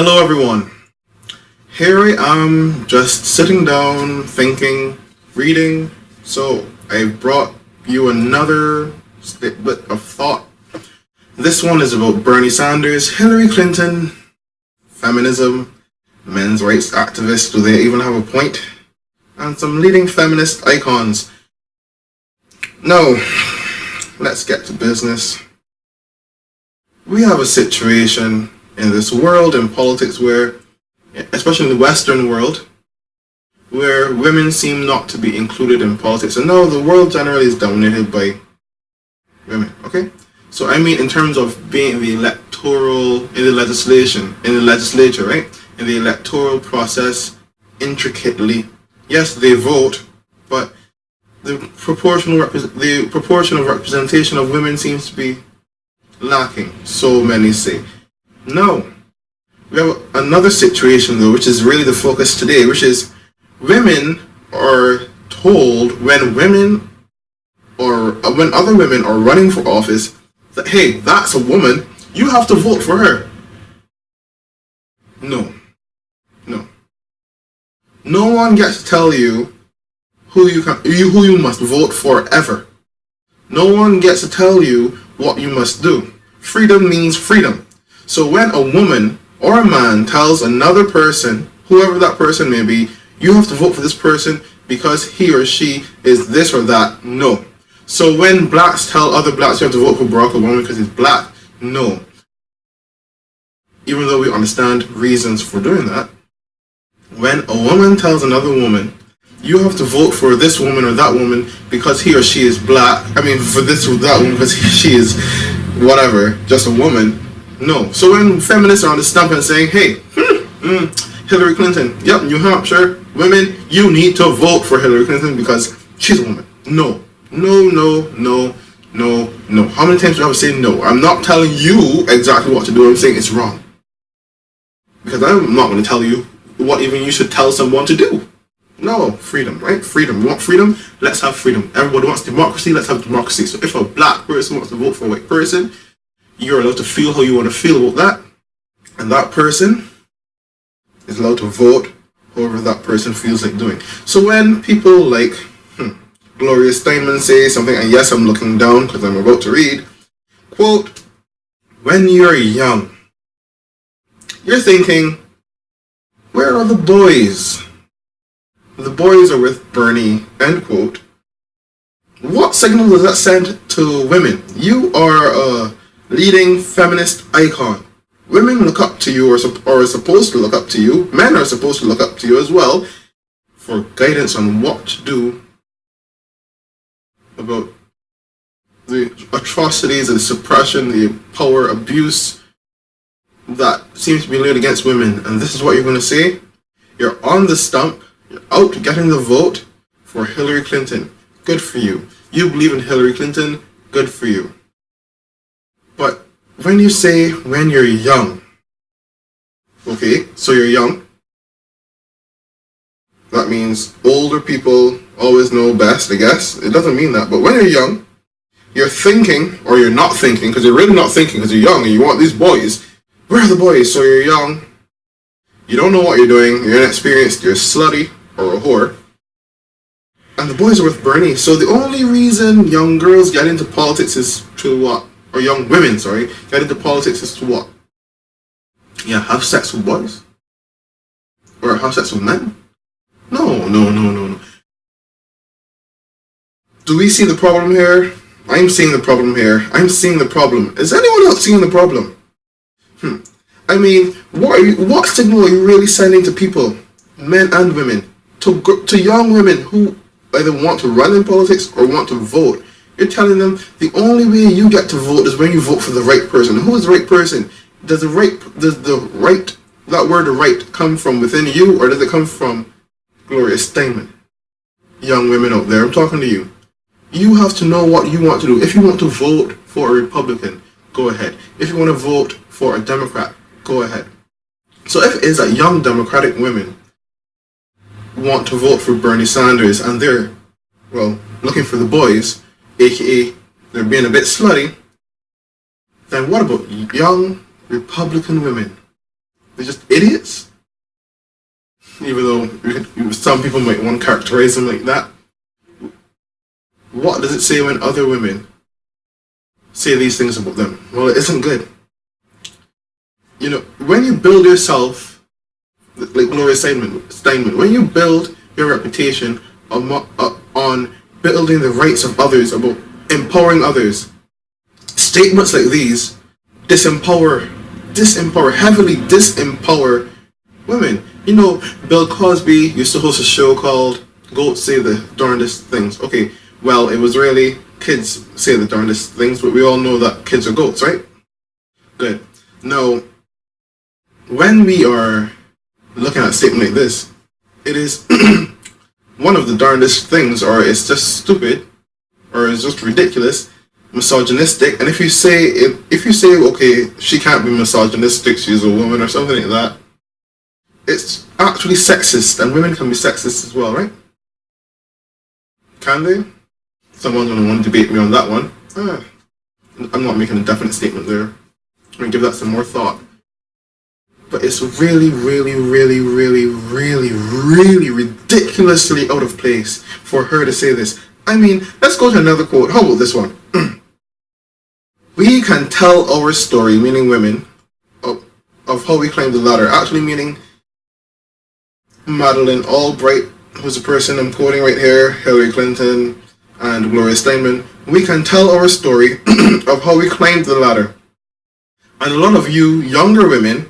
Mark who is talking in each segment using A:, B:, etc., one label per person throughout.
A: Hello everyone. Here I am just sitting down, thinking, reading. So I brought you another bit of thought. This one is about Bernie Sanders, Hillary Clinton, feminism, men's rights activists, do they even have a point? And some leading feminist icons. Now, let's get to business. We have a situation in this world, in politics, where, especially in the Western world, where women seem not to be included in politics. And now the world generally is dominated by women, okay? So I mean in terms of being in the legislature, right? In the electoral process, intricately. Yes, they vote, but the proportion of representation of women seems to be lacking, so many say. No. We have another situation though, which is really the focus today, which is women are told when other women are running for office that, hey, that's a woman, you have to vote for her. No. No one gets to tell you who you must vote for ever. No one gets to tell you what you must do. Freedom means freedom. So when a woman or a man tells another person, whoever that person may be, you have to vote for this person because he or she is this or that, no. So when blacks tell other blacks you have to vote for Barack Obama because he's black, no. Even though we understand reasons for doing that, when a woman tells another woman, you have to vote for this woman or that woman because he or she is black, for this or that woman because she is whatever, just a woman, no. So when feminists are on the stump and saying, hey, Hillary Clinton, yep, New Hampshire, women, you need to vote for Hillary Clinton because she's a woman. No. How many times do I have to say no? I'm not telling you exactly what to do, I'm saying it's wrong. Because I'm not going to tell you what even you should tell someone to do. No, freedom, right? Freedom. You want freedom? Let's have freedom. Everybody wants democracy, let's have democracy. So if a black person wants to vote for a white person, you're allowed to feel how you want to feel about that. And that person is allowed to vote however that person feels like doing. So when people like Gloria Steinem say something, and yes, I'm looking down because I'm about to read, quote, when you're young, you're thinking, where are the boys? The boys are with Bernie, end quote. What signal does that send to women? You are a leading feminist icon. Women look up to you, or are supposed to look up to you. Men are supposed to look up to you as well for guidance on what to do about the atrocities, the suppression, the power abuse that seems to be laid against women. And this is what you're going to say? You're on the stump. You're out getting the vote for Hillary Clinton. Good for you. You believe in Hillary Clinton. Good for you. But when you say when you're young, okay, so you're young. That means older people always know best, I guess. It doesn't mean that. But when you're young, you're thinking, or you're not thinking, because you're really not thinking because you're young and you want these boys. Where are the boys? So you're young. You don't know what you're doing. You're inexperienced. You're slutty or a whore. And the boys are with Bernie. So the only reason young girls get into politics is to what? Or young women, get into politics is to what? Yeah, have sex with boys? Or have sex with men? No. Do we see the problem here? I'm seeing the problem here. I'm seeing the problem. Is anyone else seeing the problem? What signal are you really sending to people, men and women, to young women who either want to run in politics or want to vote? You're telling them the only way you get to vote is when you vote for the right person. Who is the right person? Does that word right come from within you, or does it come from Gloria Steinem? Young women out there, I'm talking to you. You have to know what you want to do. If you want to vote for a Republican, go ahead. If you want to vote for a Democrat, go ahead. So if it is that young Democratic women want to vote for Bernie Sanders and they're, looking for the boys, aka they're being a bit slutty, then what about young Republican women? They're just idiots. Even though some people might want to characterize them like that. What does it say when other women say these things about them? Well, it isn't good. You know, when you build yourself, like Gloria Steinem, when you build your reputation on building the rights of others, about empowering others, statements like these heavily disempower women. You know, Bill Cosby used to host a show called Goats Say the Darndest Things. Okay, well, it was really kids say the darndest things, but we all know that kids are goats, right? Good. Now, when we are looking at a statement like this, it is one of the darndest things, or it's just stupid, or it's just ridiculous, misogynistic. And if you say, okay, she can't be misogynistic, she's a woman, or something like that, it's actually sexist, and women can be sexist as well, right? Can they? Someone's going to want to debate me on that one. I'm not making a definite statement there. I'm going to give that some more thought. But it's really, really, really, really, really, really ridiculously out of place for her to say this. I mean, let's go to another quote. How about this one? We can tell our story, meaning women, of how we climbed the ladder. Actually meaning Madeleine, Albright, who's the person I'm quoting right here, Hillary Clinton, and Gloria Steinem. We can tell our story of how we climbed the ladder. And a lot of you younger women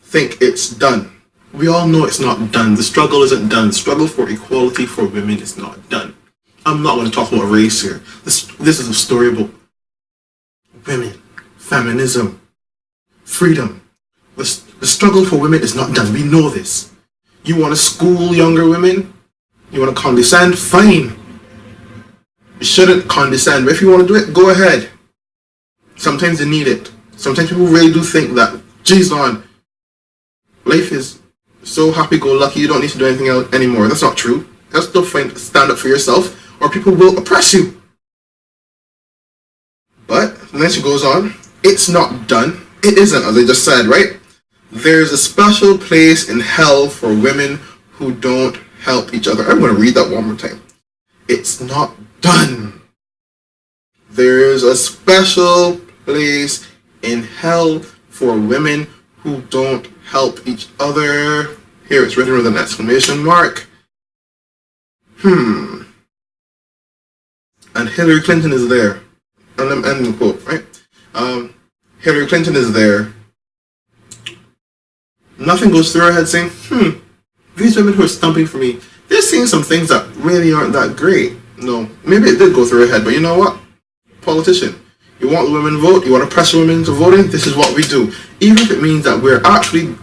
A: think it's done. We all know it's not done. The struggle isn't done. The struggle for equality for women is not done. I'm not going to talk about race here. This is a story about women, feminism, freedom. The struggle for women is not done. We know this. You want to school younger women? You want to condescend? Fine. You shouldn't condescend, but if you want to do it, go ahead. Sometimes you need it. Sometimes people really do think that, geez, life is so happy-go-lucky, you don't need to do anything else anymore. That's not true. You have to stand up for yourself, or people will oppress you. But then she goes on, it's not done. It isn't, as I just said, right? There's a special place in hell for women who don't help each other. I'm going to read that one more time. It's not done. There's a special place in hell for women who don't help each other. Here it's written with an exclamation mark. And Hillary Clinton is there. And I'm ending the quote, right? Hillary Clinton is there. Nothing goes through her head saying, these women who are stumping for me, they're saying some things that really aren't that great. No, maybe it did go through her head, but you know what? Politician. You want the women to vote, you want to pressure women to voting, this is what we do. Even if it means that we're actually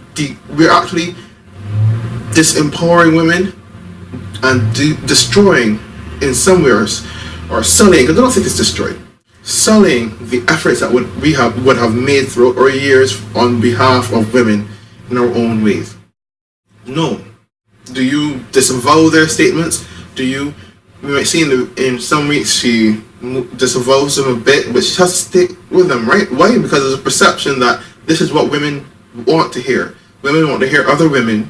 A: disempowering women and destroying in some ways, or sullying, because I don't think it's destroyed, sullying the efforts that would have made throughout our years on behalf of women in our own ways. No. Do you disavow their statements? We might see in some weeks she disavows them a bit, but she has to stick with them, right? Why? Because there's a perception that this is what women want to hear. Women want to hear other women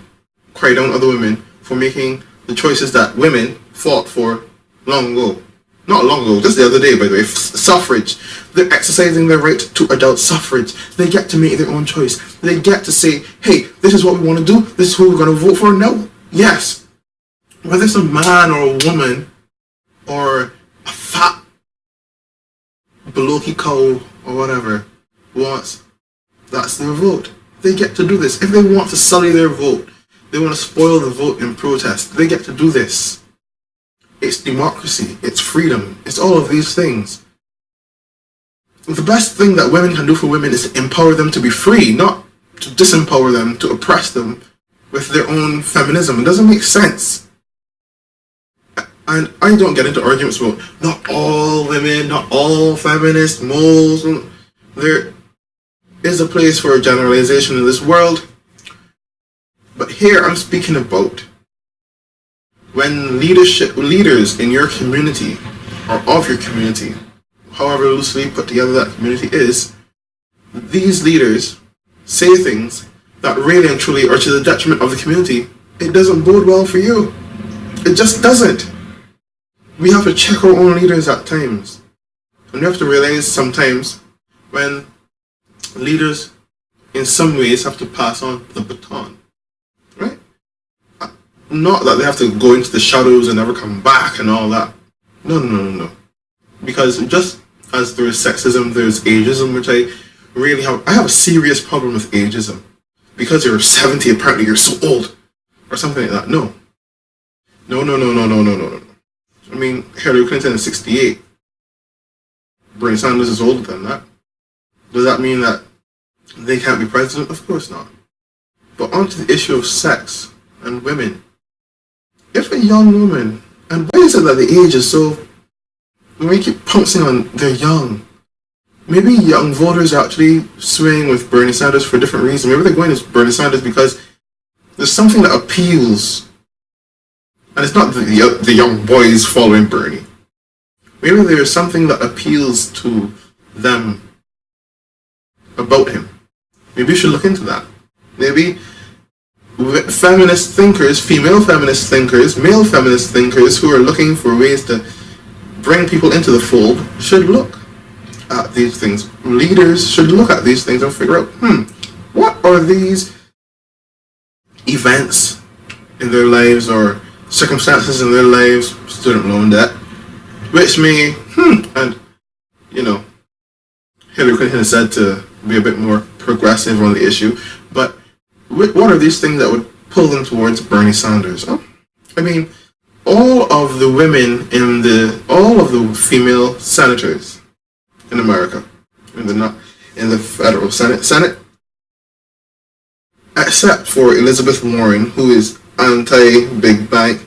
A: cry down other women for making the choices that women fought for long ago. Not long ago, just the other day, by the way. Suffrage. They're exercising their right to adult suffrage. They get to make their own choice. They get to say, hey, this is what we want to do. This is who we're going to vote for. No. Yes. Whether it's a man or a woman or a fat bloky cow or whatever wants, that's their vote. They get to do this. If they want to sully their vote, they want to spoil the vote in protest, they get to do this. It's democracy, it's freedom, it's all of these things. The best thing that women can do for women is to empower them to be free, not to disempower them, to oppress them with their own feminism. It doesn't make sense. And I don't get into arguments about not all women, not all feminists, most. There is a place for generalization in this world. But here I'm speaking about when leaders in your community or of your community, however loosely put together that community is, these leaders say things that really and truly are to the detriment of the community, it doesn't bode well for you. It just doesn't. We have to check our own leaders at times. And we have to realize sometimes when leaders in some ways have to pass on the baton. Right? Not that they have to go into the shadows and never come back and all that. No. Because just as there is sexism, there's ageism, which I have a serious problem with ageism. Because you're 70, apparently you're so old. Or something like that. No. I mean, Hillary Clinton is 68. Bernie Sanders is older than that. Does that mean that they can't be president? Of course not. But on to the issue of sex and women. If a young woman, and why is it that the age is so, when we keep pouncing on they're young, maybe young voters are actually swaying with Bernie Sanders for a different reason. Maybe they're going to Bernie Sanders because there's something that appeals. And it's not the young boys following Bernie. Maybe there's something that appeals to them about him. Maybe you should look into that. Maybe feminist thinkers, female feminist thinkers, male feminist thinkers who are looking for ways to bring people into the fold should look at these things. Leaders should look at these things and figure out, what are these events in their lives or circumstances in their lives, student loan debt, which may, and, Hillary Clinton is said to be a bit more progressive on the issue, but what are these things that would pull them towards Bernie Sanders? I mean, all of the women all of the female senators in America, in the federal Senate, except for Elizabeth Warren, who is anti-big bank,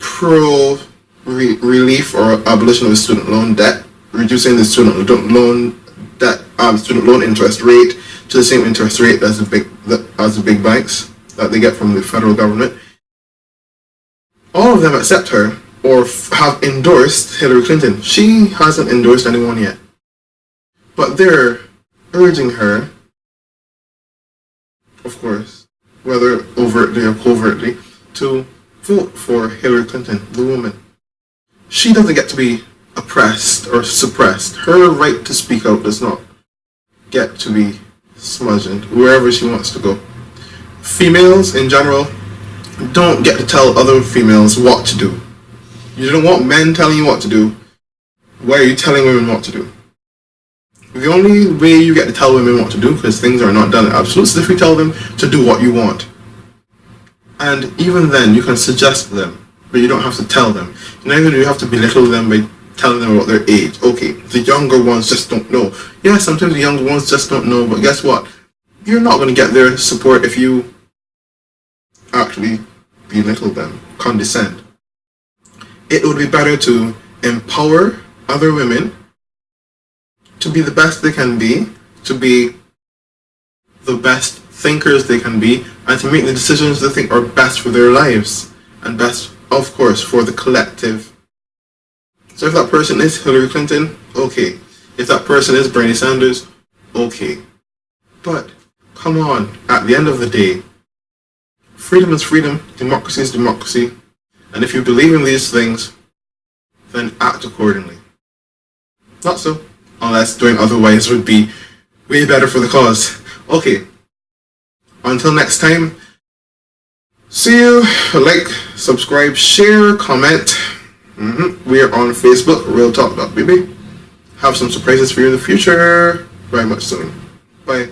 A: pro-relief or abolition of the student loan debt, reducing the student loan debt, student loan interest rate to the same interest rate as the big banks that they get from the federal government. All of them except her or have endorsed Hillary Clinton. She hasn't endorsed anyone yet. But they're urging her, of course, whether overtly or covertly, to vote for Hillary Clinton, the woman. She doesn't get to be oppressed or suppressed. Her right to speak out does not get to be smudged wherever she wants to go. Females, in general, don't get to tell other females what to do. You don't want men telling you what to do. Why are you telling women what to do? The only way you get to tell women what to do, because things are not done at absolute, is if you tell them to do what you want. And even then, you can suggest them, but you don't have to tell them. Neither do you have to belittle them by telling them about their age. Okay, the younger ones just don't know. Yeah, sometimes the younger ones just don't know, but guess what? You're not going to get their support if you actually belittle them, condescend. It would be better to empower other women to be the best they can be, to be the best thinkers they can be, and to make the decisions they think are best for their lives, and best, of course, for the collective. So if that person is Hillary Clinton, okay. If that person is Bernie Sanders, okay. But, come on, at the end of the day, freedom is freedom, democracy is democracy, and if you believe in these things, then act accordingly. Not so. Unless doing otherwise would be way better for the cause. Okay. Until next time, see you. Like, subscribe, share, comment. We are on Facebook, realtalk.bb. Have some surprises for you in the future. Very much soon. Bye.